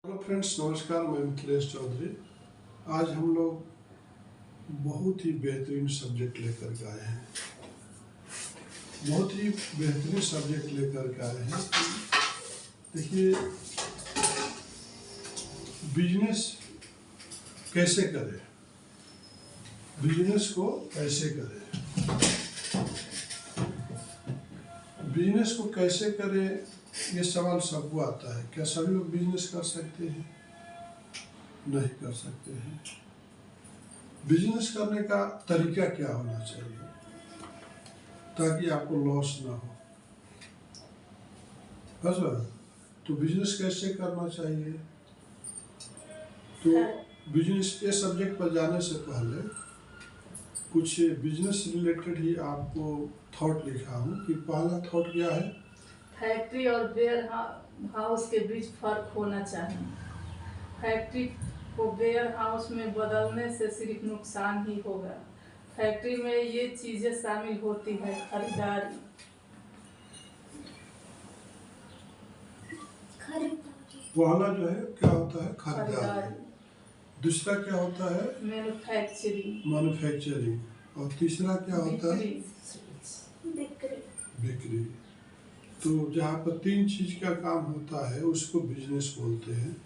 Hello friends, नमस्कार। मैं मिथिलेश चौधरी। आज हम लोग बहुत ही बेहतरीन सब्जेक्ट लेकर के आए हैं। बहुत ही बेहतरीन सब्जेक्ट लेकर के आए हैं। देखिए, बिजनेस कैसे करें, बिजनेस को कैसे करें, बिजनेस को कैसे करें, ये सवाल सबको आता है। क्या सभी लोग बिजनेस कर सकते हैं? नहीं कर सकते हैं। बिजनेस करने का तरीका क्या होना चाहिए ताकि आपको लॉस ना हो? बस तो बिजनेस कैसे करना चाहिए? तो बिजनेस के सब्जेक्ट पर जाने से पहले कुछ बिजनेस रिलेटेड ही आपको थॉट लिखा हूँ कि पहला थॉट क्या है? फैक्ट्री और वेयर हाउस के बीच फर्क होना चाहिए। फैक्ट्री को वेयर हाउस में बदलने से सिर्फ नुकसान ही होगा। फैक्ट्री में ये चीजें शामिल होती है: खरीदारी, पहला जो है क्या होता है? खरीदारी। दूसरा क्या होता है? मैन्युफैक्चरिंग। और तीसरा क्या होता है? बिक्री। तो जहाँ पर तीन चीज का काम होता है उसको बिजनेस बोलते हैं।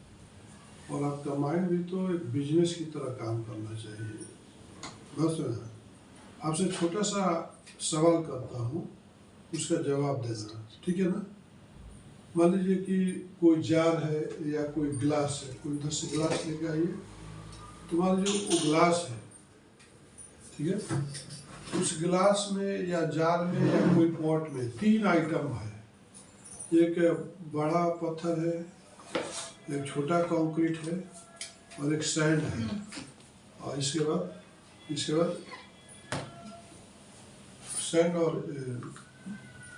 और आपका माइंड भी तो एक बिजनेस की तरह काम करना चाहिए। बस आपसे छोटा सा सवाल करता हूँ, उसका जवाब देना, ठीक है ना? मान लीजिए कि कोई जार है या कोई गिलास है, कोई 10 गिलास लेके आइए। तो मान लीजिए वो गिलास है, ठीक है? उस गिलास में या जार में या कोई पॉट में तीन आइटम है। एक बड़ा पत्थर है, एक छोटा कंक्रीट है और एक सैंड है। और इसके बाद सैंड और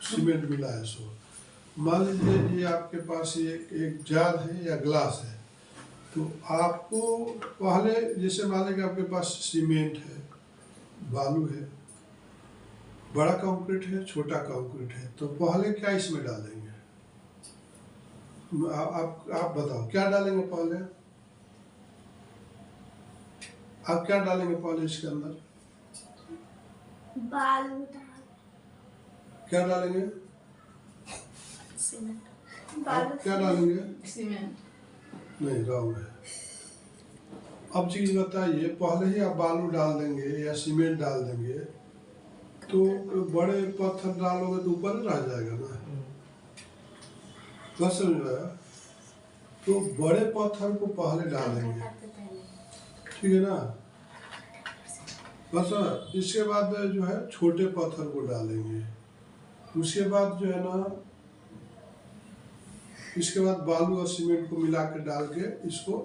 सीमेंट मिला है। सो मान लीजिए ये आपके पास एक जार है या ग्लास है। तो आपको पहले, जैसे मान लीजिए आपके पास सीमेंट है, बालू है, बड़ा कंक्रीट है, छोटा कंक्रीट है। तो पहले क्या इसमें डालेंगे? आप बताओ क्या डालेंगे पहले? आप क्या डालेंगे पहले इसके अंदर? बालू। क्या डालेंगे? सीमेंट। आप क्या डालेंगे? सीमेंट। नहीं, रॉन्ग है। अब चीज बताइए, पहले ही आप बालू डाल देंगे या सीमेंट डाल देंगे तो बड़े पत्थर डालोगे तो ऊपर रह जाएगा ना। बस समझ रहा? तो बड़े पत्थर को पहले डालेंगे, ठीक है ना? बस इसके बाद जो है छोटे पत्थर को डालेंगे। उसके बाद जो है ना, इसके बाद बालू और सीमेंट को मिला के डाल के इसको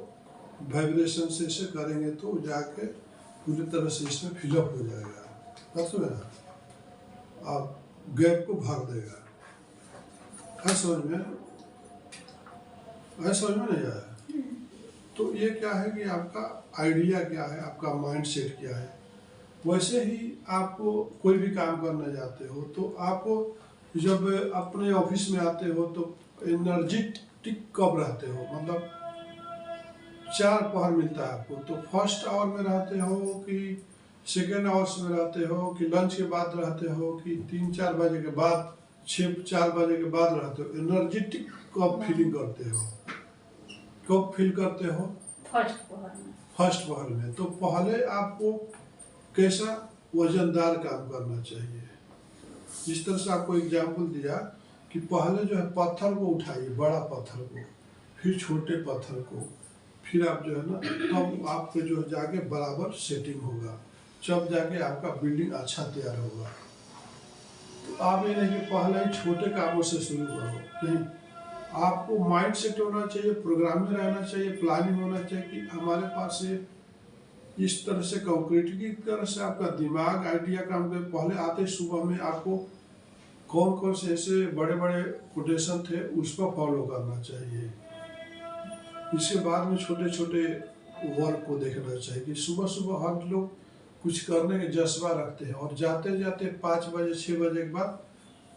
वाइब्रेशन से ऐसे करेंगे तो जाके पूरी तरह से इसमें फिलअप हो जाएगा। बस में आप गैप को भर देगा। समझ में नहीं आया? तो ये क्या है कि आपका आइडिया क्या है, आपका माइंडसेट क्या है। वैसे ही आपको कोई भी काम करने जाते हो तो आप जब अपने ऑफिस में आते हो तो एनर्जेटिक कब रहते हो? मतलब 4 पहर मिलता है आपको। तो फर्स्ट आवर में रहते हो कि सेकेंड आवर्स में रहते हो कि लंच के बाद रहते हो कि 3-4 बजे के बाद, 6-4 बजे के बाद रहते हो? एनर्जेटिक कब फीलिंग करते हो? कब फील करते हो? फर्स्ट पहर में। तो पहले आपको कैसा वजनदार काम करना चाहिए। जिस तरह से आपको एग्जाम्पल दिया कि पहले जो है पत्थर को उठाइए, बड़ा पत्थर को, फिर छोटे पत्थर को, फिर आप जो है ना तब आपके जो जाके बराबर सेटिंग होगा, जब जाके आपका बिल्डिंग अच्छा तैयार होगा। तो आप ये नहीं कि पहले ही छोटे कामों से शुरू करो, नहीं। आपको माइंड सेट होना चाहिए, प्रोग्रामिंग रहना चाहिए, प्लानिंग होना चाहिए कि हमारे पास इस तरह से कंक्रीट की तरह से आपका दिमाग आइडिया काम कर। पहले आते सुबह में आपको कौन कौन से ऐसे बड़े बड़े कोटेशन थे उसको फॉलो करना चाहिए। इसके बाद में छोटे छोटे वर्क को देखना चाहिए कि सुबह सुबह हम लोग कुछ करने के जज्बा रखते हैं और जाते जाते 5 बजे 6 बजे के बाद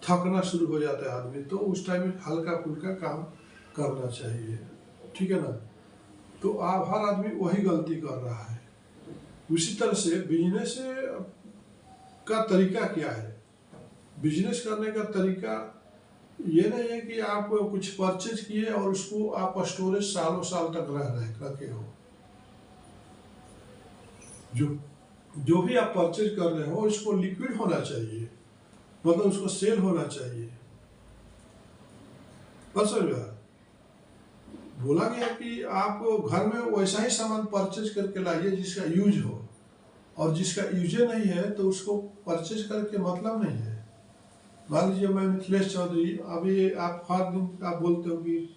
थकना शुरू हो जाता है आदमी। तो उस टाइम में हल्का फुल्का काम करना चाहिए, ठीक है ना? तो आप हर आदमी वही गलती कर रहा है। उसी तरह से बिजनेस का तरीका क्या है? बिजनेस करने का तरीका ये नहीं है कि आप कुछ परचेज किए और उसको आप स्टोरेज सालों साल तक रखे हो। जो भी आप परचेज कर रहे हो इसको लिक्विड होना चाहिए, मतलब उसको सेल होना चाहिए। बस समझा? बोला गया कि आप घर में वैसा ही सामान परचेज करके लाइए जिसका यूज हो, और जिसका यूजे नहीं है तो उसको परचेज करके मतलब नहीं है। मान लीजिए मैं मिथिलेश चौधरी, अभी आप हर दिन आप बोलते हो कि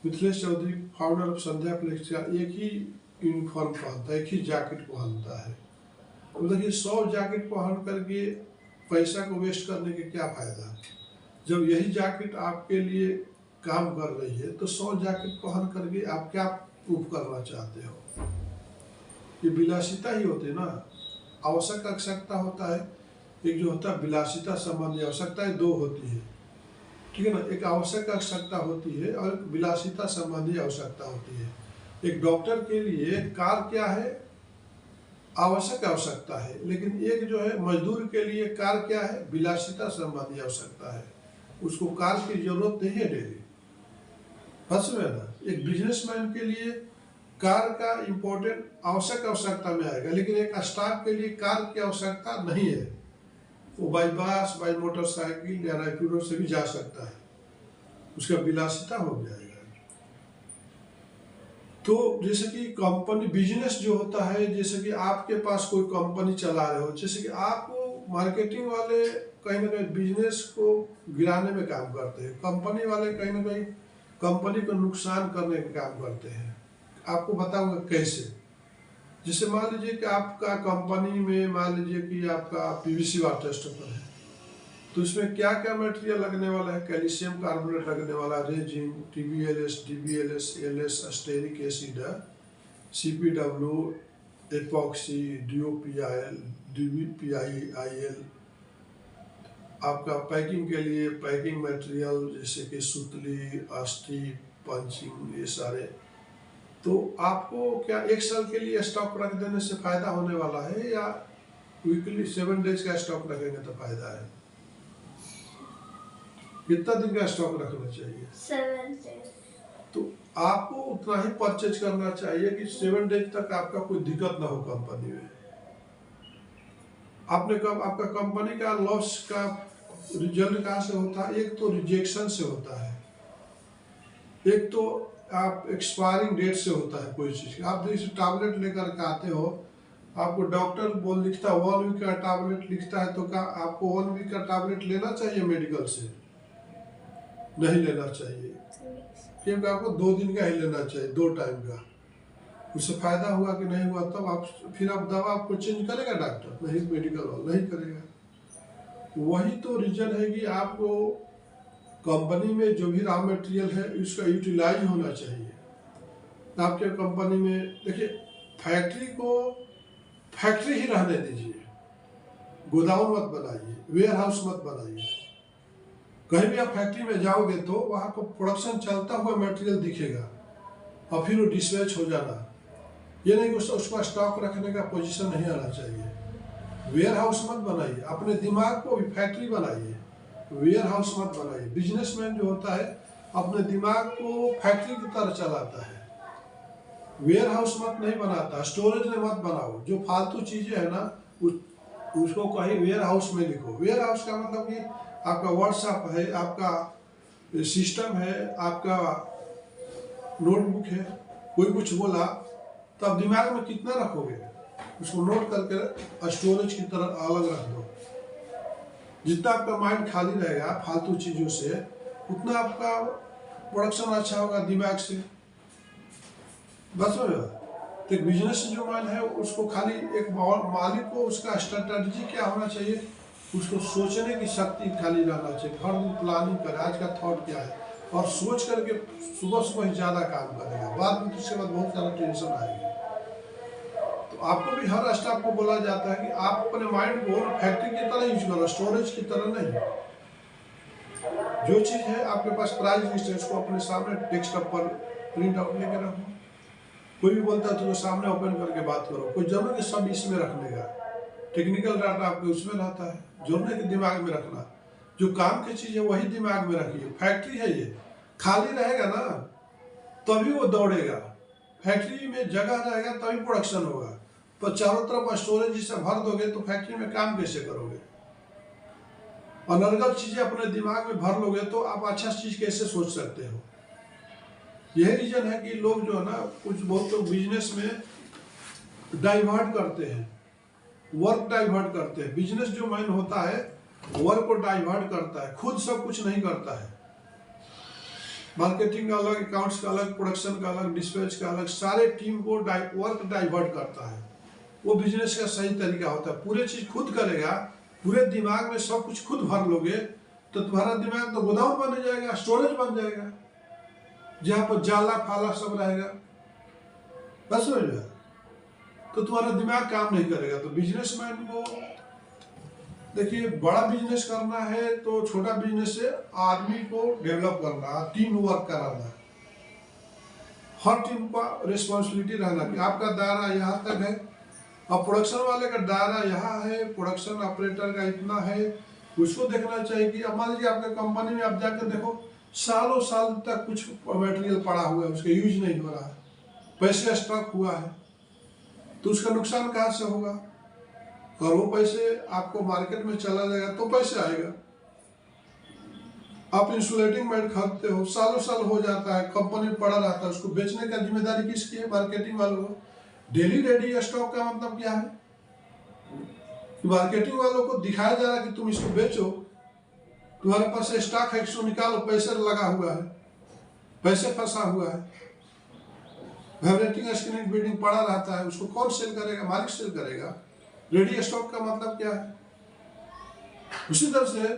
Mithilesh Chaudhary founder of Sandhya Flex का एक ही यूनिफॉर्म पहनता है, एक ही जैकेट पहनता है। तो देखिए 100 जैकेट पहन करके पैसा को वेस्ट करने के क्या फायदा? जब यही जैकेट आपके लिए काम कर रही है तो 100 जैकेट पहन करके आप क्या प्रूव करना चाहते हो? ये विलासिता ही होती है ना। आवश्यकता होता है, एक जो होता है विलासिता संबंधी आवश्यकताएं दो होती है, ठीक है ना। एक आवश्यक आवश्यकता होती है और एक विलासिता संबंधी आवश्यकता होती है। एक डॉक्टर के लिए कार क्या है? आवश्यक आवश्यकता है। लेकिन एक जो है मजदूर के लिए कार क्या है? विलासिता संबंधी आवश्यकता है। उसको कार की जरूरत नहीं है डेली। बस में ना, एक बिजनेसमैन के लिए कार का इम्पोर्टेंट आवश्यक आवश्यकता में आएगा, लेकिन एक स्टाफ के लिए कार की आवश्यकता नहीं है। वो बाई बस, बाई मोटरसाइकिल या रैपिडो से भी जा सकता है, उसका विलासिता हो जाएगा। तो जैसे कि कंपनी बिजनेस जो होता है, जैसे कि आपके पास कोई कंपनी चला रहे हो, जैसे कि आप मार्केटिंग वाले कहीं ना कहीं बिजनेस को गिराने में काम करते हैं, कंपनी वाले कहीं ना कहीं कंपनी को नुकसान करने का काम करते हैं। आपको बताऊंगा कैसे। जैसे मान लीजिए कि आपका कंपनी में मान लीजिए कि आपका पीवीसी वाटर स्टॉपर है, तो इसमें क्या क्या मटेरियल लगने वाला है? कैल्शियम कार्बोनेट लगने वाला, resin, TBLS, DBLS, LS, stearic acid, CPW, epoxy, DOPIL, DBPIL. आपका पैकिंग के लिए पैकिंग मटेरियल जैसे कि सुतली, अस्थि, पंचिंग, ये सारे। तो आपको क्या एक साल के लिए स्टॉक रख देने से फायदा होने वाला है, या वीकली 7 डेज का स्टॉक रखेंगे तो फायदा है? कितना दिन का स्टॉक रखना चाहिए? 7 डेज। तो आपको उतना ही परचेज करना चाहिए कि 7 डेज तक आपका कोई दिक्कत ना हो कंपनी में। आपने कब आपका कंपनी का लॉस का रिजल्ट कहाँ से होता है? एक तो रिजेक्शन से होता है, एक तो आप एक्सपायरिंग डेट से होता है कोई चीज। आप जैसे टैबलेट लेकर के आते हो, आपको डॉक्टर बोल लिखता है 1 वीक का टैबलेट लिखता है, तो क्या आपको 1 वीक का टैबलेट लेना चाहिए मेडिकल से? नहीं लेना चाहिए, क्योंकि आपको 2 दिन का ही लेना चाहिए, 2 टाइम का। उससे फायदा हुआ कि नहीं हुआ तब आप फिर आप दवा आपको चेंज करेगा डॉक्टर? नहीं, मेडिकल वाला नहीं करेगा। वही तो रीजन है कि आपको कंपनी में जो भी रॉ मटेरियल है उसका यूटिलाइज होना चाहिए। आपके कंपनी में देखिए, फैक्ट्री को फैक्ट्री ही रहने दीजिए, गोदाम मत बनाइए, वेयर हाउस मत बनाइए। कहीं भी आप फैक्ट्री में जाओगे तो वहाँ पर प्रोडक्शन चलता हुआ मटेरियल दिखेगा और फिर वो डिस्पैच हो जाना। ये नहीं कि उसका स्टॉक रखने का पोजीशन नहीं आना चाहिए। वेयर हाउस मत बनाइए, अपने दिमाग को भी फैक्ट्री बनाइए, वेयर हाउस मत बनाइए। बिजनेसमैन जो होता है अपने दिमाग को फैक्ट्री की तरह चलाता है, वेयर हाउस मत नहीं बनाता, स्टोरेज में मत बनाओ। जो फालतू चीजें है ना उसको कहीं वेयर हाउस में लिखो। वेयर हाउस का मतलब कि आपका व्हाट्सएप है, आपका सिस्टम है, आपका नोटबुक है, कोई कुछ बोला तो आप दिमाग में कितना रखोगे? उसको नोट करके स्टोरेज की तरह अलग रख दो। जितना आपका माइंड खाली रहेगा फालतू चीजों से, उतना आपका प्रोडक्शन अच्छा होगा दिमाग से। बस हो। तो एक बिजनेस जो माइंड है उसको खाली एक मालिक को उसका स्ट्रेटजी क्या होना चाहिए, उसको सोचने की शक्ति खाली रहना चाहिए। हर दिन प्लानिंग करे, आज का थॉट क्या है, और सोच करके सुबह सुबह ही ज़्यादा काम करेगा। बाद में उसके बाद बहुत सारा टेंशन आएगी। तो आपको भी हर स्टाफ को बोला जाता है कि आप अपने माइंड को फैक्ट्री की तरह यूज करो, स्टोरेज की तरह नहीं। जो चीज़ है आपके पास प्राइस लिस्ट है, उसको अपने सामने डेस्कटॉप पर प्रिंट आउट लेके रखो। कोई भी बोलता है तो सामने ओपन करके बात करो, कोई जरूर कि सब इसमें रखने का। टेक्निकल डाटा आपके उसमें रहता है, जोड़ने के दिमाग में रखना, जो काम की चीज़ है वही दिमाग में रखिए। फैक्ट्री है ये, खाली रहेगा ना तभी वो दौड़ेगा, फैक्ट्री में जगह रहेगा तभी प्रोडक्शन होगा। पर चारों तरफ स्टोरेज से भर दोगे तो फैक्ट्री में काम कैसे करोगे? अनर्गल चीजें अपने दिमाग में भर लोगे तो आप अच्छा चीज कैसे सोच सकते हो? यही रीजन है कि लोग जो है ना, कुछ बहुत लोग बिजनेस में डाइवर्ट करते हैं, वर्क डाइवर्ट करते हैं। बिजनेस जो मैन होता है वर्क को डाइवर्ट करता है, खुद सब कुछ नहीं करता है। मार्केटिंग का अलग, अकाउंट्स का अलग, प्रोडक्शन का अलग, डिस्पैच का अलग, सारे टीम को वर्क डाइवर्ट करता है। वो बिजनेस का सही तरीका होता है। पूरे चीज खुद करेगा, पूरे दिमाग में सब कुछ खुद भर लोगे तो तुम्हारा दिमाग तो गोदाम बन जाएगा, स्टोरेज बन जाएगा, जहां पर जाला फाला सब रहेगा। बस हो जाएगा तो तुम्हारा दिमाग काम नहीं करेगा। तो बिजनेसमैन को देखिए, बड़ा बिजनेस करना है तो छोटा बिजनेस से आदमी को डेवलप करना, टीम वर्क कराना, हर टीम का रिस्पॉन्सिबिलिटी रहना कि आपका दायरा यहाँ तक है, अब प्रोडक्शन वाले का दायरा यहाँ है, प्रोडक्शन ऑपरेटर का इतना है। उसको देखना चाहिए कि अब मान लीजिए आपके कंपनी में आप जाकर देखो, सालों साल तक कुछ मटेरियल पड़ा हुआ है, उसका यूज नहीं हो रहा है, पैसे स्टॉक हुआ है, तो उसका नुकसान कहाँ से होगा? और वो पैसे आपको मार्केट में चला जाएगा तो पैसे आएगा। आप इंसुलेटिंग मैट खरीदते हो, सालों साल हो जाता है, कंपनी में पड़ा रहता है, उसको बेचने का जिम्मेदारी किसकी है? मार्केटिंग वालों को। डेली रेडी स्टॉक का मतलब क्या है? मार्केटिंग वालों को दिखाया जा रहा है कि तुम इसको बेचो, तुम्हारे पास स्टॉक है, इसको निकालो, पैसे लगा हुआ है, पैसे फंसा हुआ है, वाइब्रेटिंग स्क्रीनिंग बिल्डिंग पड़ा रहता है, उसको कौन सेल करेगा? मालिक सेल करेगा। रेडी स्टॉक का मतलब क्या है? उसी तरह से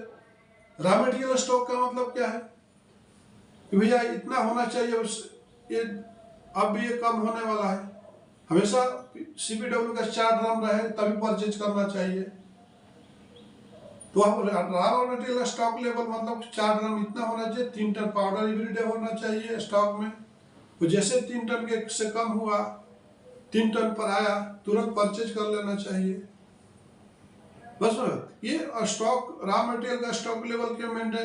रॉ मटेरियल स्टॉक का मतलब क्या है कि भैया इतना होना चाहिए, ये अब भी ये कम होने वाला है, हमेशा सीपीडब्ल्यू का 4 ड्रम रहे तभी परचेज करना चाहिए। तो आप रॉ मटेरियल स्टॉक लेवल मतलब 4 ड्रम इतना होना चाहिए, 3 टन पाउडर एवरीडे होना चाहिए स्टॉक में। तो जैसे 3 टन के से कम हुआ, 3 टन पर आया, तुरंत परचेज कर लेना चाहिए। बस ये स्टॉक, रॉ मटेरियल का स्टॉक लेवल के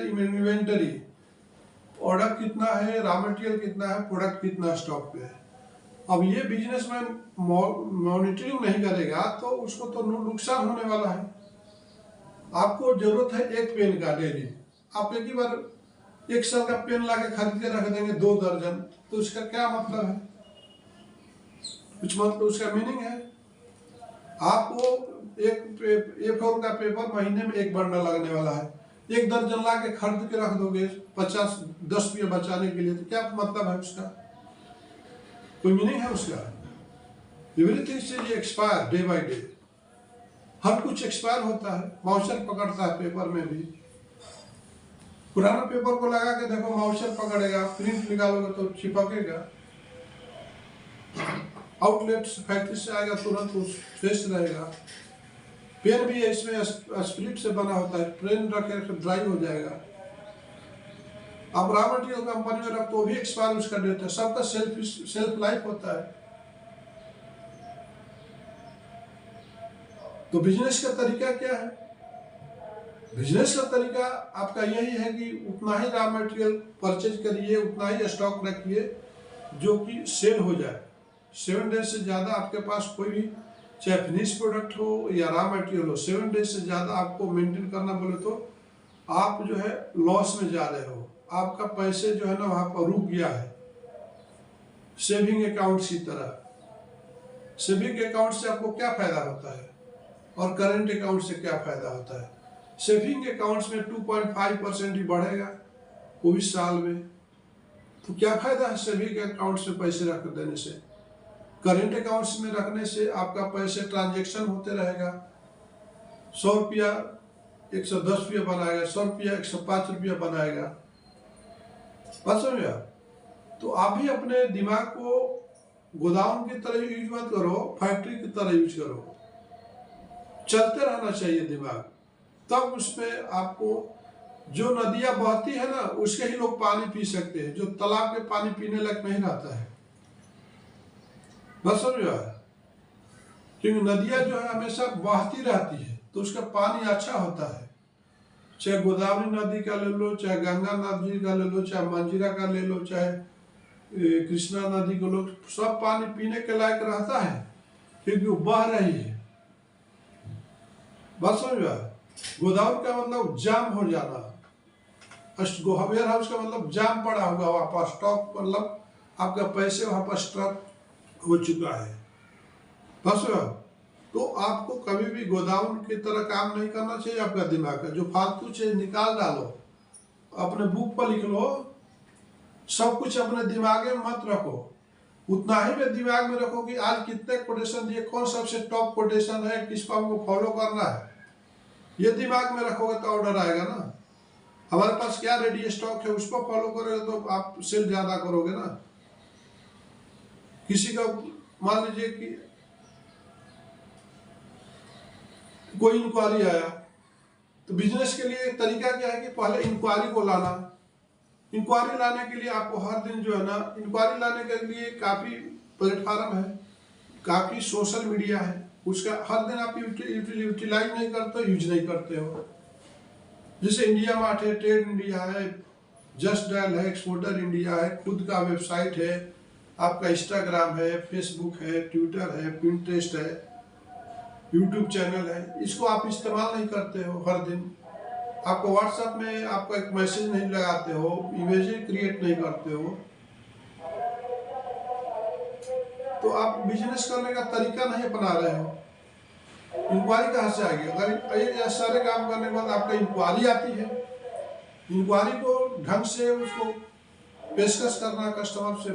इन्वेंटरी, ऑर्डर कितना है, रॉ मटेरियल कितना है, प्रोडक्ट कितना स्टॉक पे है। अब ये बिजनेसमैन मॉनिटरिंग नहीं करेगा तो उसको तो नुकसान होने वाला है। आपको जरूरत है एक पेन का डेली, आप एक ही बार 1 साल का पेन लाके खरीद के रख देंगे 2 दर्जन, तो उसका क्या मतलब है? कुछ मतलब उसका मीनिंग है? आपको एक A4 का पेपर महीने में 1 बंडल लगने वाला है, 1 दर्जन ला के खरीद के रख दोगे 10 रुपये बचाने के लिए, तो क्या मतलब है उसका? कोई मीनिंग है उसका? Everything is expire day by day, हर कुछ एक्सपायर होता है। माउचर पकड़ता है पेपर में भी, पुराना पेपर को लगा के देखो, माउचर पकड़ेगा, प्रिंट निकालोगे तो चिपकेगा, आउटलेट फैक्ट्री से आएगा तुरंत फ्रेश रहेगा। पेन भी इसमें स्प्लिट से बना होता है, पेन रखे ड्राई हो जाएगा। आप रॉ मटेरियल कंपनी में रख तो भी एक्सपायर उसका डेट है, सबका सेल्फ लाइफ होता है। तो बिजनेस का तरीका क्या है? बिजनेस का तरीका आपका यही है कि उतना ही रॉ मटेरियल परचेज करिए, उतना ही स्टॉक रखिए जो कि सेल हो जाए। 7 डेज से ज़्यादा आपके पास कोई भी, चाहे फिनिश प्रोडक्ट हो या रॉ मटेरियल हो, 7 डेज से ज़्यादा आपको मेंटेन करना बोले तो आप जो है लॉस में जा रहे हो, आपका पैसे जो है ना वहाँ पर रुक गया है। सेविंग अकाउंट की तरह, सेविंग अकाउंट से आपको क्या फायदा होता है और करेंट अकाउंट से क्या फायदा होता है? सेविंग अकाउंट्स में 2.5% ही बढ़ेगा वो भी साल में, तो क्या फायदा है सेविंग अकाउंट्स में पैसे रख देने से? करेंट अकाउंट्स में रखने से आपका पैसे ट्रांजेक्शन होते रहेगा, 100 रुपया 110 रुपया बनाएगा, 100 रुपया 105 रुपया बनाएगा। बात समझ में? तो आप भी अपने दिमाग को गोदाम की तरह यूज मत करो, फैक्ट्री की तरह यूज करो। चलते रहना चाहिए दिमाग, तब उसमें आपको जो नदियां बहती है ना उसके ही लोग पानी पी सकते हैं, जो तालाब के पानी पीने लायक नहीं रहता है। बस समझ रहा है, क्योंकि नदियाँ जो है हमेशा बहती रहती है तो उसका पानी अच्छा होता है। चाहे गोदावरी नदी का ले लो, चाहे गंगा नदी का ले लो, चाहे मंजीरा का ले लो, चाहे कृष्णा नदी को लो, सब पानी पीने के लायक रहता है क्योंकि वो बह रही है। बात समझ रहा है। गोदावरी का मतलब जाम हो जाना, वेयर हाउस का मतलब जाम पड़ा हुआ वहां पर, स्टॉक मतलब आपका पैसे वहां पर स्टॉक हो चुका है। बस तो आपको कभी भी गोदाम की तरह काम नहीं करना चाहिए। आपका दिमाग का जो फालतू चीज निकाल डालो, अपने बुक पर लिख लो, सब कुछ अपने दिमाग में मत रखो। उतना ही में दिमाग में रखो कि आज कितने कोटेशन दिए, कौन सबसे टॉप कोटेशन है, किसको हमको फॉलो करना है, ये दिमाग में रखोगे तो ऑर्डर आएगा ना। हमारे पास क्या रेडी स्टॉक है उसको फॉलो करोगे तो आप सेल ज्यादा करोगे ना। किसी का मान लीजिए कि कोई इंक्वायरी आया तो बिजनेस के लिए तरीका क्या है कि पहले इंक्वायरी को लाना। इंक्वायरी लाने के लिए आपको हर दिन जो है ना, इंक्वायरी लाने के लिए काफ़ी प्लेटफार्म है, काफ़ी सोशल मीडिया है, उसका हर दिन आप यूटिलाइज नहीं करते, यूज नहीं करते हो। जैसे इंडिया मार्ट है, ट्रेड इंडिया है, जस्ट डायल है, एक्सपोर्टर इंडिया है, खुद का वेबसाइट है, आपका इंस्टाग्राम है, फेसबुक है, ट्विटर है, पिंटरेस्ट है, यूट्यूब चैनल है। इसको आप इस्तेमाल नहीं करते हो हर दिन। आपको व्हाट्सएप में आपका एक मैसेज नहीं लगाते हो, इमेजेस क्रिएट नहीं करते हो, तो आप बिजनेस करने का तरीका नहीं अपना रहे हो। इंक्वायरी कहाँ से आएगी? अगर ये सारे काम करने के बाद आपका इंक्वायरी आती है, इंक्वायरी को ढंग से उसको पेशकश करना कस्टमर से,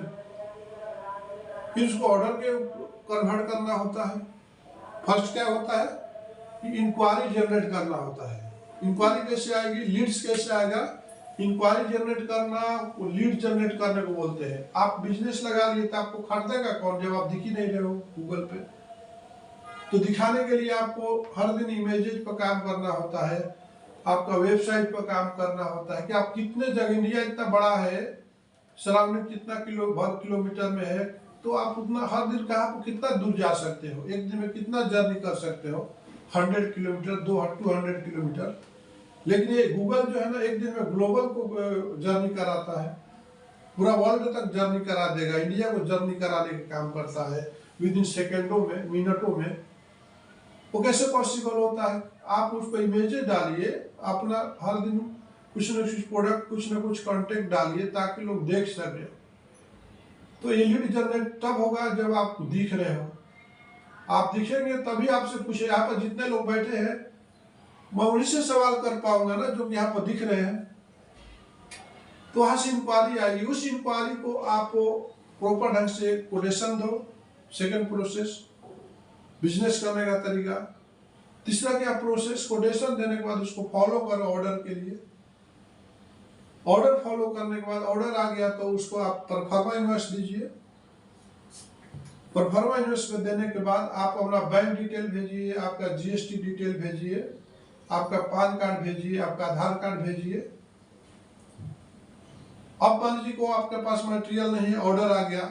फिर उसको ऑर्डर के कन्वर्ट करना होता है। फर्स्ट क्या होता है कि इंक्वायरी जनरेट करना होता है। इंक्वायरी कैसे आएगी, लीड्स कैसे आएगा? इंक्वायरी जनरेट करना, वो लीड जनरेट करने को बोलते हैं। आप बिजनेस लगा लिए तो आपको खरीदेगा कौन जब आप दिख ही नहीं रहे हो गूगल पे? तो दिखाने के लिए आपको हर दिन इमेजेस पर काम करना होता है, आपका वेबसाइट पर काम करना होता है कि आप कितने जगह, इंडिया इतना बड़ा है, सराउंडिंग कितना किलोमीटर में है, तो आप उतना हर दिन कहाँ कितना दूर जा सकते हो, एक दिन में कितना जर्नी कर सकते हो, 100 किलोमीटर, 200 किलोमीटर। लेकिन ये गूगल जो है ना, एक दिन में ग्लोबल को जर्नी कराता है, पूरा वर्ल्ड तक जर्नी करा देगा, इंडिया को जर्नी कराने का काम करता है विद इन सेकेंडों में, मिनटों में। वो कैसे पॉसिबल होता है? आप उस पर इमेजेस डालिए, अपना हर दिन कुछ न कुछ प्रोडक्ट, कुछ न कुछ कॉन्टेक्ट डालिए ताकि लोग देख सके। तो ये लीड जनरेट तब होगा जब आप दिख रहे हो। आप दिखेंगे तभी आपसे पूछे, यहाँ पर जितने लोग बैठे हैं मैं उन्हीं से सवाल कर पाऊंगा ना जो यहाँ पर दिख रहे हैं। तो वहां से इंक्वायरी आएगी, उस इंक्वायरी को आप प्रॉपर ढंग से कोटेशन दो। सेकंड प्रोसेस बिजनेस करने का तरीका। तीसरा क्या प्रोसेस, कोटेशन देने के बाद उसको फॉलो करो ऑर्डर के लिए। ऑर्डर फॉलो करने के बाद ऑर्डर आ गया तो उसको आप परफॉर्मा इन्वेस्ट दीजिए। परफॉर्मा इन्वेस्ट में देने के बाद आप अपना बैंक डिटेल भेजिए, आपका जीएसटी डिटेल भेजिए, आपका पैन कार्ड भेजिए, आपका आधार कार्ड भेजिए। अब मान लीजिए को आपके पास मटेरियल नहीं है, ऑर्डर आ गया,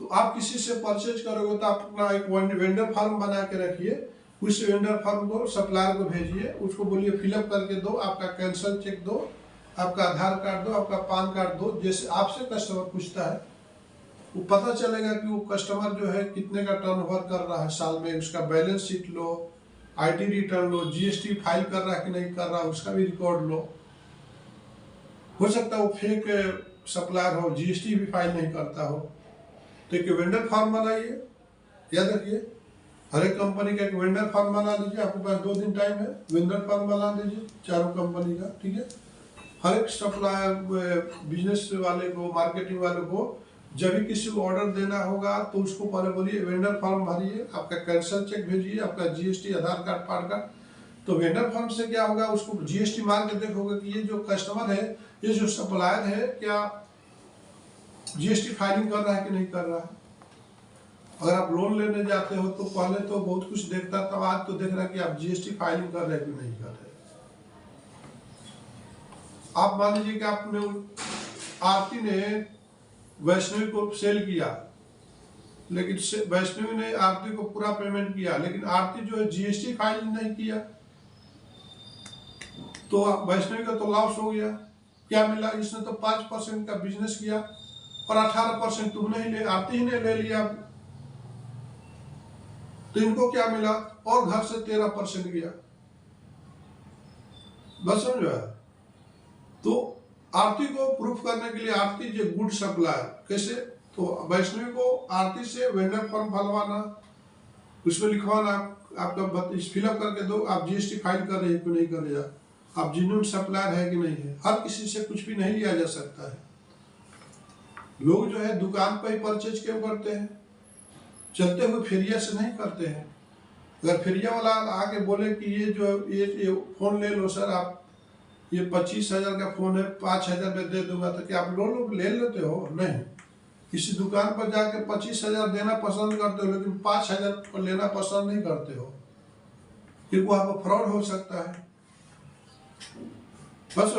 तो आप किसी से परचेज करोगे तो आप अपना एक वेंडर फॉर्म बना के रखिए। उस वेंडर फॉर्म को सप्लायर को भेजिए, उसको बोलिए फिलअप करके दो, आपका कैंसल चेक दो, आपका आधार कार्ड दो, आपका पैन कार्ड दो। जैसे आपसे कस्टमर पूछता है, वो पता चलेगा कि वो कस्टमर जो है कितने का टर्नओवर कर रहा है साल में। उसका balance sheet low, IT return low, GST file कर रहा है कि नहीं कर रहा, उसका भी रिकॉर्ड लो। हो सकता है वो फेक सप्लायर हो, जीएसटी भी फाइल नहीं करता हो। तो एक वेंडर फॉर्म बनाइए, याद रखिए हर एक कंपनी का एक वेंडर फॉर्म बना लीजिए। आपके पास 2 दिन टाइम है, वेंडर फॉर्म बना लीजिए चारों कंपनी का, ठीक है। हर एक सप्लायर, बिजनेस वाले को, मार्केटिंग वाले को जब भी किसी को ऑर्डर देना होगा तो उसको पहले बोलिए वेंडर फॉर्म भरिए, आपका कैंसल चेक भेजिए, आपका जीएसटी, आधार कार्ड, पैन कार्ड। तो वेंडर फॉर्म से क्या होगा, उसको जीएसटी मार के देखोगे कि ये जो कस्टमर है, ये जो सप्लायर है, क्या जीएसटी फाइलिंग कर रहा है कि नहीं कर रहा है। अगर आप लोन लेने जाते हो तो पहले तो बहुत कुछ देखता था, आज तो देख रहा है कि आप जीएसटी फाइलिंग कर रहे हैं कि नहीं कर रहे। आप मान लीजिए कि आपने आरती ने वैष्णवी को सेल किया, लेकिन वैष्णवी ने आरती को पूरा पेमेंट किया, लेकिन आरती जो है जीएसटी फाइल नहीं किया, तो वैष्णवी का तो लॉस हो गया। क्या मिला? इसने तो 5% का बिजनेस किया और 18% तुमने ही आरती ही ने ले लिया। तो इनको क्या मिला? और घर से 13% गया। बस समझो। तो आरती को प्रूफ करने के लिए आरती जो गुड सप्लायर कैसे, तो वैष्णवी को आरती से वेंडर फॉर्म भरवाना, उसमें लिखवाना आपका फिलअप करके दो, आप जीएसटी फाइल कर रहे हैं कि नहीं कर रहे, आप जेन्युइन सप्लायर है कि नहीं है। हर किसी से कुछ भी नहीं लिया जा सकता है। लोग जो है दुकान पर ही परचेज क्यों करते हैं? चलते हुए फेरिया से नहीं करते हैं। अगर फेरिया वाला आके बोले कि ये फोन ले लो सर, आप ये 25,000 का फोन है, 5,000 में दे दूंगा, तो क्या आप लोग ले लेते हो? नहीं। किसी दुकान पर जाके 25,000 देना पसंद करते हो, लेकिन 5,000 लेना पसंद नहीं करते हो, क्योंकि वहां पर फ्रॉड हो सकता है। बस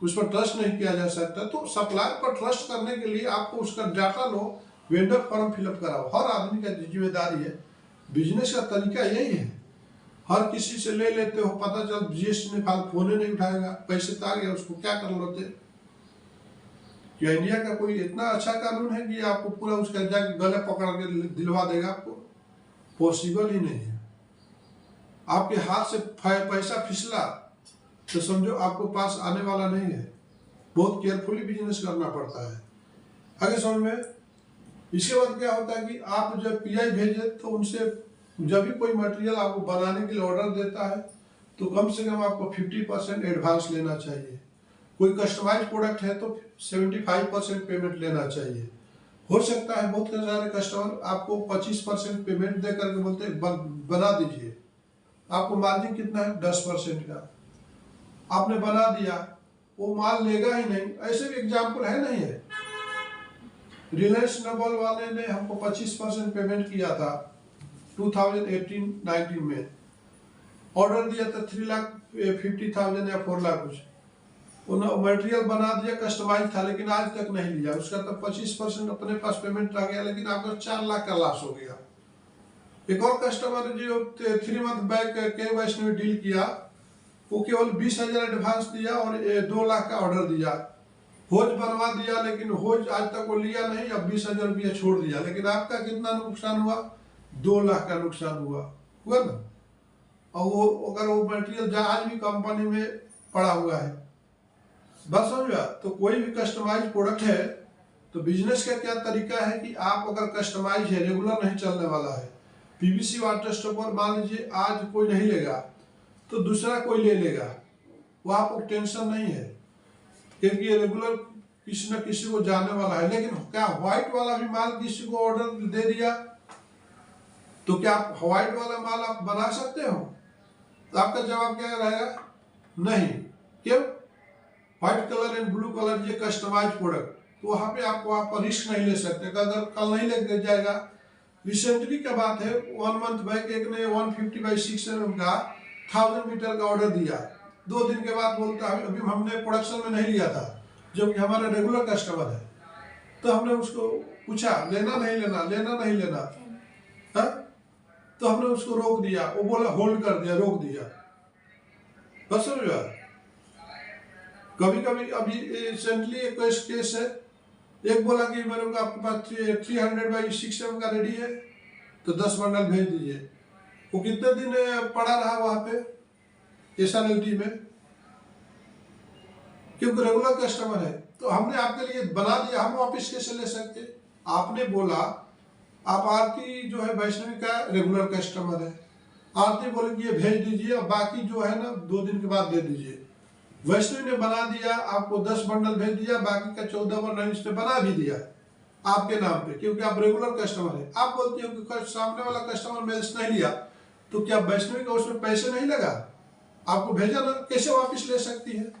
उस पर ट्रस्ट नहीं किया जा सकता। तो सप्लायर पर ट्रस्ट करने के लिए आपको उसका डाटा लो, वेंडर फॉर्म फिलअप कराओ। हर आदमी का जिम्मेदारी है। बिजनेस का तरीका यही है। हर किसी से ले लेते हो, पता चल जीएसटी ने फोन नहीं उठाएगा, पैसे तो आ गया, उसको क्या कर लेते। क्या इंडिया का कोई इतना अच्छा कानून है कि आपको पूरा उसका जाके गले पकड़ के दिलवा देगा? आपको पॉसिबल ही नहीं है। आपके हाथ से पैसा फिसला तो समझो आपको पास आने वाला नहीं है। बहुत केयरफुली बिजनेस करना पड़ता है। आगे समझ में। इसके बाद क्या होता है कि आप जब पीआई भेजे तो उनसे जब भी कोई मटेरियल आपको बनाने के लिए ऑर्डर देता है तो कम से कम आपको 50% एडवांस लेना चाहिए। कोई कस्टमाइज प्रोडक्ट है तो 75% पेमेंट लेना चाहिए। हो सकता है बहुत सारे कस्टमर आपको 25% पेमेंट दे करके बोलते हैं बना दीजिए। आपको मार्जिन कितना है? 10% का। आपने बना दिया, वो माल लेगा ही नहीं। ऐसे भी एग्जाम्पल है, नहीं है? रिलायंस नोबल वाले ने हमको 25% पेमेंट किया था 2018-19 में। ऑर्डर दिया था 3,50,000 या 4 लाख कुछ। उन्होंने मटेरियल बना दिया, कस्टमाइज था, लेकिन आज तक नहीं लिया। उसका तो 25% अपने पास पेमेंट आ गया, लेकिन आपका 4 लाख का लॉस हो गया। एक और कस्टमर जो 3 मंथ बैक के वैष्णवी डील किया, वो केवल 20,000 एडवांस दिया और 2 लाख का ऑर्डर दिया। होज बनवा दिया, लेकिन होज आज तक वो लिया नहीं, अब 20,000 रुपया छोड़ दिया। लेकिन आपका कितना नुकसान हुआ? 2 लाख का नुकसान हुआ ना। और वो अगर वो मटेरियल जहाज भी कंपनी में पड़ा हुआ है। बस समझा। तो कोई भी कस्टमाइज प्रोडक्ट है तो बिजनेस का क्या तरीका है कि आप अगर कस्टमाइज है, रेगुलर नहीं चलने वाला है, पीवीसी वाटर स्टॉपर मान लीजिए आज कोई नहीं लेगा तो दूसरा कोई ले लेगा, वो आपको टेंशन नहीं है, क्योंकि ये रेगुलर किसी न किसी को जाने वाला है। लेकिन क्या व्हाइट वाला भी माल किसी को ऑर्डर दे दिया तो क्या आप व्हाइट वाला माल आप बना सकते हो? तो आपका जवाब क्या रहेगा? नहीं। क्यों? White colour and blue colour ये कस्टमाइज प्रोडक्ट, तो वहां पे आप रिस्क नहीं ले सकते। अगर कल नहीं लग जाएगा। रिसेंटली का बात है, 1 मंथ बैक एक ने 150/6 mm का 1000 मीटर का ऑर्डर दिया। 2 दिन के बाद बोलता है अभी हमने प्रोडक्शन में नहीं लिया था, जबकि हमारा रेगुलर कस्टमर है। तो हमने उसको पूछा लेना नहीं लेना, लेना नहीं लेना, हा? तो हमने उसको रोक दिया। वो बोला होल्ड कर दिया, रोक दिया। बस समझो। कभी कभी अभी रिसेंटली एक केस है, एक बोला कि मेरे को आपके पास 300/6 mm का रेडी है तो 10 बंडल भेज दीजिए। वो कितने दिन पड़ा रहा वहां पे SRLT में, क्योंकि रेगुलर कस्टमर है। तो हमने आपके लिए बना दिया, हम वापिस कैसे ले सकते? आपने बोला आप आरती जो है वैष्णवी का रेगुलर कस्टमर है, आरती बोले कि ये भेज दीजिए और बाकी जो है ना 2 दिन के बाद दे दीजिए। वैष्णवी ने बना दिया, आपको 10 बंडल भेज दिया, बाकी का 14 बंडल इसने बना भी दिया आपके नाम पे, क्योंकि आप रेगुलर कस्टमर है। आप बोलते हो कि सामने वाला कस्टमर मेरे से नहीं लिया, तो क्या वैष्णवी का उसमें पैसे नहीं लगा? आपको भेजा ना, कैसे वापिस ले सकती है?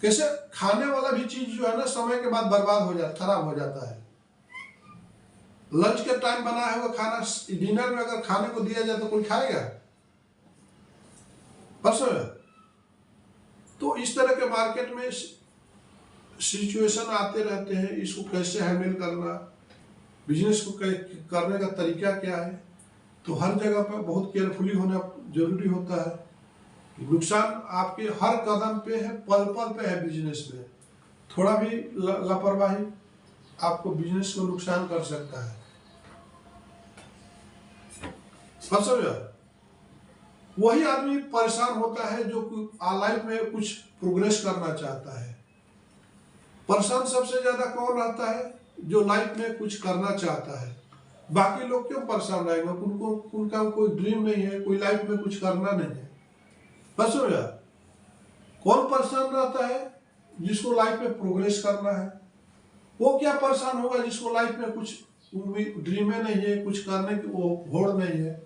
कैसे? खाने वाला भी चीज जो है ना समय के बाद बर्बाद हो जाता, खराब हो जाता है। लंच के टाइम बना है वो खाना डिनर में अगर खाने को दिया जाए तो कोई खाएगा? बस। तो इस तरह के मार्केट में सिचुएशन आते रहते हैं, इसको कैसे हैंडल करना बिजनेस को करने का तरीका क्या है। तो हर जगह पर बहुत केयरफुली होना जरूरी होता है। नुकसान आपके हर कदम पे है, पल पल पे है। बिजनेस में थोड़ा भी लापरवाही आपको बिजनेस को नुकसान कर सकता है। समझो, वही आदमी परेशान होता है जो लाइफ में कुछ प्रोग्रेस करना चाहता है। परेशान सबसे ज्यादा कौन रहता है? जो लाइफ में कुछ करना चाहता है। बाकी लोग क्यों परेशान रहेंगे? उनका कोई ड्रीम नहीं है, कोई लाइफ में कुछ करना नहीं है। बस हो गया। कौन परेशान रहता है? जिसको लाइफ में प्रोग्रेस करना है। वो क्या परेशान होगा जिसको लाइफ में कुछ ड्रीम नहीं है, कुछ करने की वो होड़ नहीं है।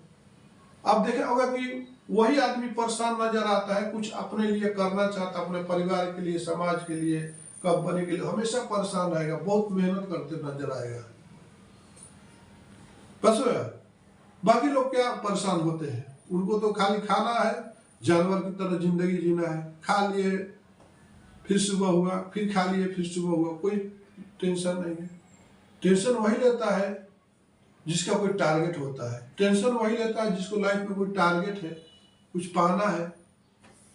आप देखा होगा कि वही आदमी परेशान नजर आता है, कुछ अपने लिए करना चाहता, अपने परिवार के लिए, समाज के लिए, कंपनी के लिए, हमेशा परेशान रहेगा, बहुत मेहनत करते नजर आएगा। बस बाकी लोग क्या परेशान होते हैं? उनको तो खाली खाना है, जानवर की तरह जिंदगी जीना है। खा लिए फिर सुबह हुआ, फिर खा लिए फिर सुबह हुआ, कोई टेंशन नहीं है। टेंशन वही लेता है जिसका कोई टारगेट होता है। टेंशन वही लेता है जिसको लाइफ में कोई टारगेट है, कुछ पाना है।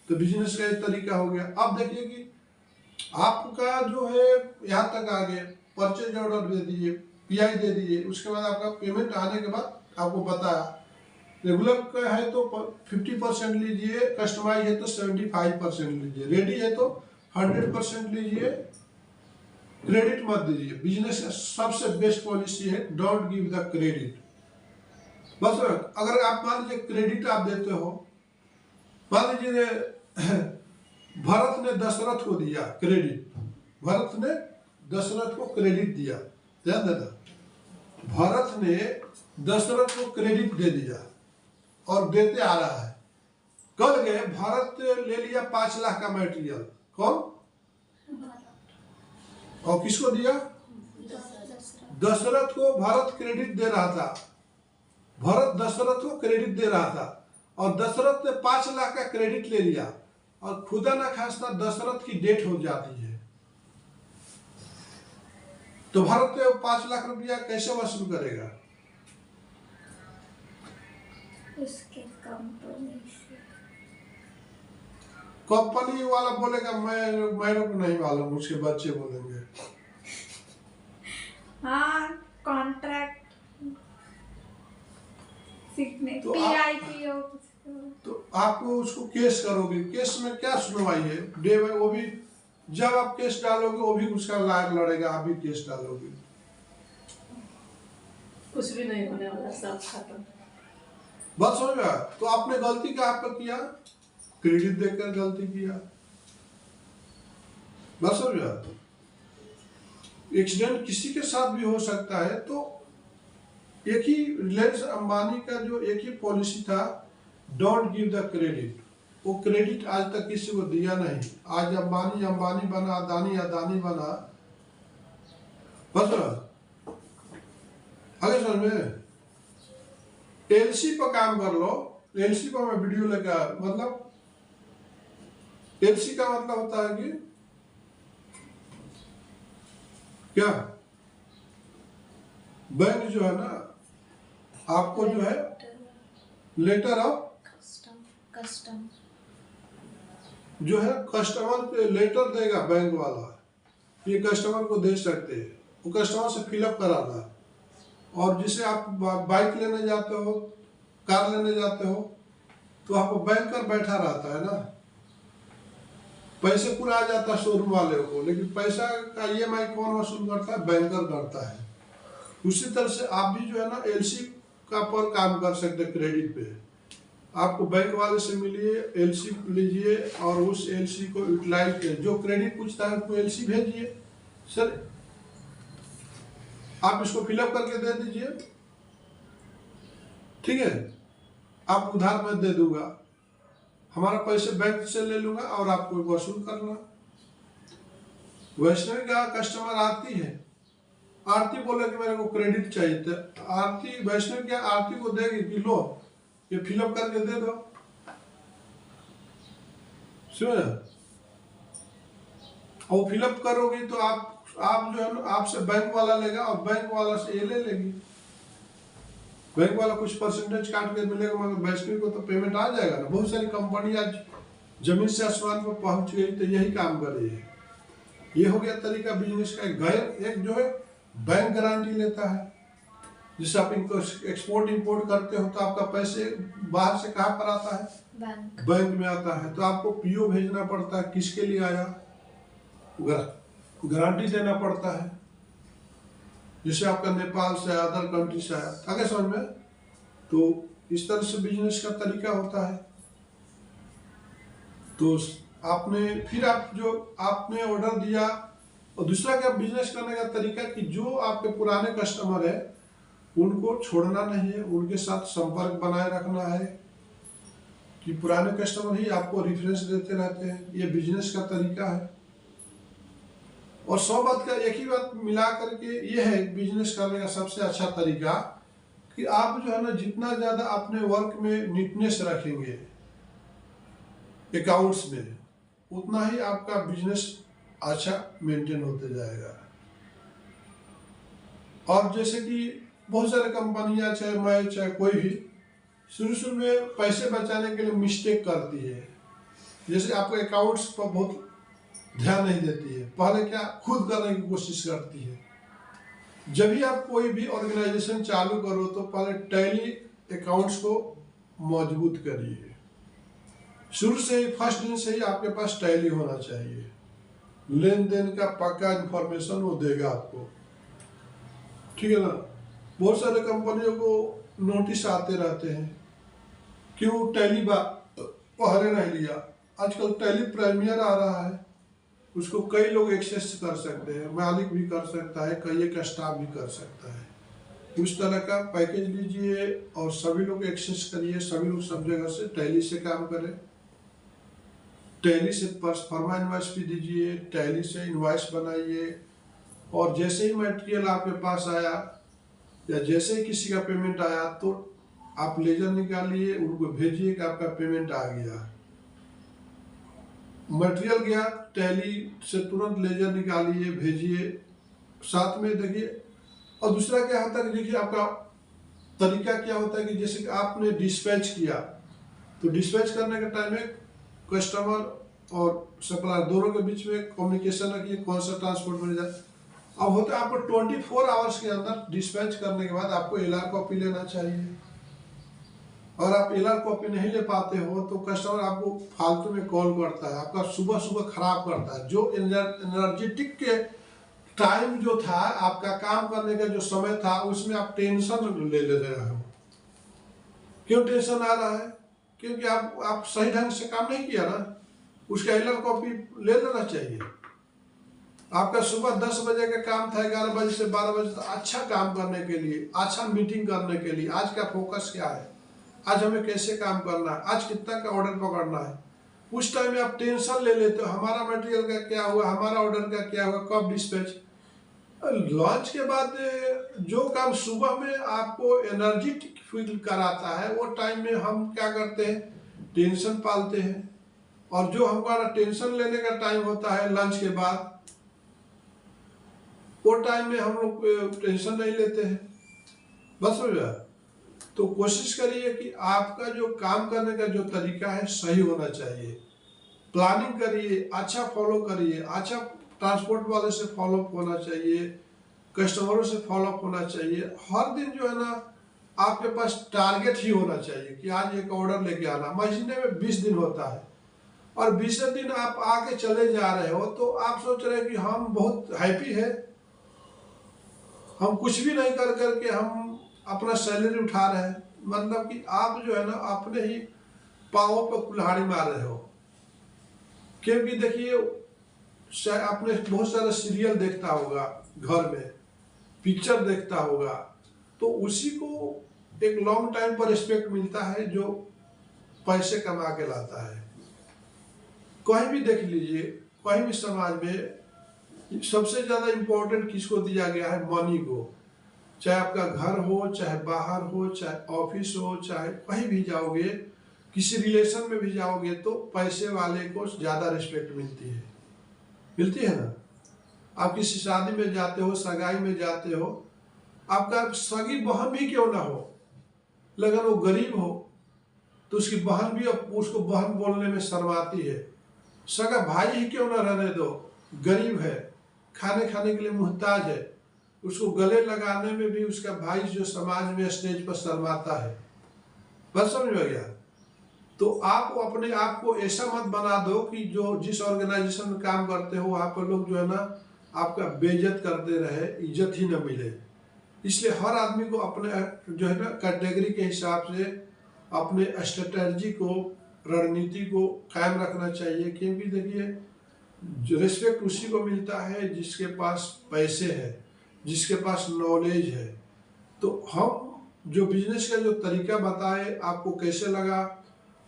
तो बिजनेस का एक तरीका हो गया। अब देखिए कि आपका जो है यहाँ तक आ गए, परचेज ऑर्डर दे दिए, पीआई दे दिए, उसके बाद आपका पेमेंट आने के बाद आपको बताया रेगुलर का है तो 50% लीजिए, कस्टमाइज है तो 75% लीजिए, रेडी है तो 100% लीजिए, क्रेडिट मत दीजिए। बिजनेस का सबसे बेस्ट पॉलिसी है डोंट गिव द क्रेडिट। बस अगर आप मान लीजिए क्रेडिट आप देते हो, मान लीजिए भरत ने दशरथ को दिया क्रेडिट, भरत ने दशरथ को क्रेडिट दिया, ध्यान देना, भरत ने दशरथ को क्रेडिट दे दिया और देते आ रहा है। कल गए भारत ले लिया 5 लाख का मटेरियल, कौन? और किसको दिया? दशरथ को भारत क्रेडिट दे रहा था, भरत दशरथ को क्रेडिट दे रहा था और दशरथ ने 5 लाख का क्रेडिट ले लिया और खुदा ना खास्ता दशरथ की डेथ हो जाती है, तो भारत ने 5 लाख रुपया कैसे वसूल करेगा? उसके कंपनी वाला बोलेगा मैं नहीं मालूम, उसके बच्चे बोलेंगे। हाँ, कॉन्ट्रैक्ट सीखने तो तो आपको उसको केस करोगे, केस में क्या सुनवाई है? डे बाय वो भी जब आप केस डालोगे वो भी उसका लायर लड़ेगा, आप भी केस डालोगे, कुछ भी नहीं होने वाला, सब खत्म। बस हो गया। तो आपने गलती क्या आपका किया? क्रेडिट देकर गलती किया, बस हो गया। एक्सीडेंट किसी के साथ भी हो सकता है। तो एक ही रिलायंस अंबानी का जो एक ही पॉलिसी था, डोंट गिव द क्रेडिट। वो क्रेडिट आज तक किसी को दिया नहीं। आज अंबानी अंबानी बना, अदानी अदानी बना, बस आगे समझ में। एलसी पर काम कर लो, एलसी पर मैं वीडियो लगा, मतलब एलसी का मतलब होता है कि क्या, बैंक जो है ना आपको जो है लेटर ऑफ कस्टम जो है कस्टमर पे लेटर देगा बैंक वाला, ये कस्टमर को दे सकते हैं, वो कस्टमर से फिलअप कराना। और जिसे आप बाइक लेने जाते हो, कार लेने जाते हो, तो आपको बैंकर बैठा रहता है ना, पैसे पूरा आ जाता है शोरूम वाले को, लेकिन पैसा का ईएमआई कौन वसूल करता है? बैंकर करता है। उसी तरह से आप भी जो है ना एलसी का पर काम कर सकते हैं। क्रेडिट पे आपको बैंक वाले से मिलिए, एलसी लीजिए और उस एलसी को यूटिलाइज करिए। जो क्रेडिट पूछता है उसको एलसी भेजिए, सर आप इसको फिलअप करके दे दीजिए, ठीक है, आप उधार मैं दे दूंगा, हमारा पैसे बैंक से ले लूंगा और आपको वसूल करना। वैष्णवी का कस्टमर आरती है, आरती बोले कि मेरे को क्रेडिट चाहिए, तो आरती वैष्णवी क्या आरती को देगी कि लो ये फिलअप करके दे दो, और फिलअप करोगी तो आप आप जो है ना आपसे बैंक वाला लेगा और बैंक वाला से ये ले लेगी। बैंक वाला कुछ परसेंटेज काट के मिलेगा, मगर वैष्णवी को तो पेमेंट आ जाएगा ना। बहुत सारी कंपनी आज जमीन से आसमान पर पहुंच गई, तो यही काम कर रही है। ये हो गया तरीका बिजनेस का। एक जो है बैंक गारंटी लेता है, जिससे आप इनको एक्सपोर्ट इंपोर्ट करते हो तो आपका पैसे बाहर से कहाँ पर आता है? बैंक में आता है। तो आपको पीओ भेजना पड़ता है, किसके लिए आया, गारंटी देना पड़ता है, जैसे आपका नेपाल से अदर कंट्री से आया। आगे समझ में? तो इस तरह से बिजनेस का तरीका होता है। तो आपने ऑर्डर दिया। और दूसरा क्या बिजनेस करने का तरीका कि जो आपके पुराने कस्टमर है उनको छोड़ना नहीं है, उनके साथ संपर्क बनाए रखना है कि पुराने कस्टमर ही आपको रेफरेंस देते रहते हैं। ये बिजनेस का तरीका है। और 100 बात का एक ही बात मिला करके ये है बिजनेस करने का सबसे अच्छा तरीका कि आप जो है ना जितना ज्यादा अपने वर्क में नीटनेस रखेंगे अकाउंट्स में, उतना ही आपका बिजनेस अच्छा मेंटेन होते जाएगा। और जैसे कि बहुत सारे कंपनियां चाहे मैं चाहे कोई भी शुरू में पैसे बचाने के लिए मिस्टेक करती है। जैसे आपके अकाउंट्स पर बहुत ध्यान नहीं देती है, पहले क्या खुद करने की कोशिश करती है। जब भी आप कोई भी ऑर्गेनाइजेशन चालू करो तो पहले टैली अकाउंट्स को मजबूत करिए। शुरू से ही फर्स्ट दिन से ही आपके पास टैली होना चाहिए। लेन देन का पक्का इंफॉर्मेशन वो देगा आपको, ठीक है ना। बहुत सारे कंपनियों को नोटिस आते रहते हैं, क्यों टैली पहले नहीं लिया। आजकल टैली प्रीमियर आ रहा है, उसको कई लोग एक्सेस कर सकते हैं, मालिक भी कर सकता है, कई एक स्टाफ भी कर सकता है। उस तरह का पैकेज लीजिए और सभी लोग एक्सेस करिए, सभी लोग सब जगह से टैली से काम करें। टैली से फर्मा इनवॉइस भी दीजिए, टैली से इनवॉइस बनाइए। और जैसे ही मटेरियल आपके पास आया या जैसे ही किसी का पेमेंट आया तो आप लेजर निकालिए, उनको भेजिए कि आपका पेमेंट आ गया। मटेरियल गया, टैली से तुरंत लेजर निकालिए, भेजिए, साथ में देखिए। और दूसरा क्या होता है कि देखिए आपका तरीका क्या होता है कि जैसे कि आपने डिस्पैच किया, तो डिस्पैच करने के टाइम में कस्टमर और सप्लायर दोनों के बीच में कम्युनिकेशन रखिए, कौन सा ट्रांसपोर्ट मैनेजर। अब होता है आपको 24 आवर्स के अंदर डिस्पैच करने के बाद आपको एलआर कॉपी लेना चाहिए। और आप एलआर कॉपी नहीं ले पाते हो तो कस्टमर आपको फालतू में कॉल करता है, आपका सुबह सुबह खराब करता है। जो एनर्जेटिक के टाइम जो था, आपका काम करने का जो समय था, उसमें आप टेंशन ले रहे हो। क्यों टेंशन आ रहा है? क्योंकि आप सही ढंग से काम नहीं किया ना। उसका एलआर कॉपी ले लेना चाहिए। आपका सुबह 10 बजे का काम था, 11 बजे से 12 बजे तक अच्छा काम करने के लिए, अच्छा मीटिंग करने के लिए आज का फोकस क्या है, आज हमें कैसे काम करना है, आज कितना का ऑर्डर पकड़ना है। उस टाइम में आप टेंशन ले लेते हो, हमारा मटेरियल का क्या हुआ, हमारा ऑर्डर का क्या हुआ, कब डिस्पैच। लॉन्च के बाद जो काम सुबह में आपको एनर्जी फील कराता है, वो टाइम में हम क्या करते हैं, टेंशन पालते हैं। और जो हमारा टेंशन लेने का टाइम होता है लंच के बाद, वो टाइम में हम लोग टेंशन नहीं लेते हैं। बस हो गया। तो कोशिश करिए कि आपका जो काम करने का जो तरीका है सही होना चाहिए। प्लानिंग करिए, अच्छा फॉलो करिए, अच्छा ट्रांसपोर्ट वाले से फॉलोअप होना चाहिए, कस्टमरों से फॉलोअप होना चाहिए। हर दिन जो है ना आपके पास टारगेट ही होना चाहिए कि आज एक ऑर्डर लेके आना। महीने में 20 दिन होता है और 20 दिन आप आके चले जा रहे हो तो आप सोच रहे हैं कि हम बहुत हैप्पी है, हम कुछ भी नहीं कर करके हम अपना सैलरी उठा रहे हैं। मतलब कि आप जो है ना अपने ही पाँवों पर कुल्हाड़ी मार रहे हो। क्योंकि देखिए आपने बहुत सारा सीरियल देखता होगा, घर में पिक्चर देखता होगा, तो उसी को एक लॉन्ग टाइम पर रिस्पेक्ट मिलता है जो पैसे कमा के लाता है। कहीं भी देख लीजिए, कहीं भी समाज में सबसे ज्यादा इम्पोर्टेंट किसको दिया गया है? मनी को। चाहे आपका घर हो, चाहे बाहर हो, चाहे ऑफिस हो, चाहे कहीं भी जाओगे, किसी रिलेशन में भी जाओगे तो पैसे वाले को ज्यादा रिस्पेक्ट मिलती है ना। आप किसी शादी में जाते हो, सगाई में जाते हो, आपका सगी बहन भी क्यों ना हो, लेकिन वो गरीब हो तो उसकी बहन भी उसको बहन बोलने में शर्माती है। सगा भाई ही क्यों ना रहने दो, गरीब है, खाने के लिए मुहताज है, उसको गले लगाने में भी उसका भाई जो समाज में स्टेज पर शर्माता है। बस समझ में गया। तो आप अपने आप को ऐसा मत बना दो कि जो जिस ऑर्गेनाइजेशन में काम करते हो वहाँ पर लोग जो है ना आपका बेइज्जत करते रहे, इज्जत ही न मिले। इसलिए हर आदमी को अपने जो है ना कैटेगरी के हिसाब से अपने स्ट्रेटजी को, रणनीति को कायम रखना चाहिए। क्योंकि देखिए रिस्पेक्ट उसी को मिलता है जिसके पास पैसे है, जिसके पास नॉलेज है। तो हम जो बिजनेस का जो तरीका बताए आपको कैसे लगा,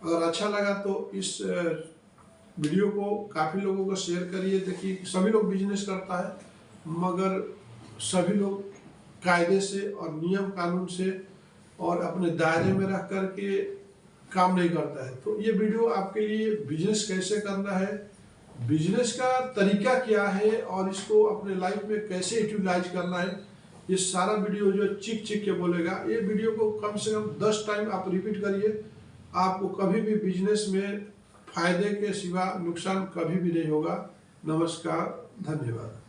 अगर अच्छा लगा तो इस वीडियो को काफ़ी लोगों को शेयर करिए। देखिए सभी लोग बिजनेस करता है मगर सभी लोग कायदे से और नियम कानून से और अपने दायरे में रह कर के काम नहीं करता है। तो ये वीडियो आपके लिए बिजनेस कैसे करना है, बिजनेस का तरीका क्या है और इसको अपने लाइफ में कैसे यूटिलाइज करना है, ये सारा वीडियो जो चिक के बोलेगा। ये वीडियो को कम से कम 10 टाइम आप रिपीट करिए, आपको कभी भी बिजनेस में फायदे के सिवा नुकसान कभी भी नहीं होगा। नमस्कार, धन्यवाद।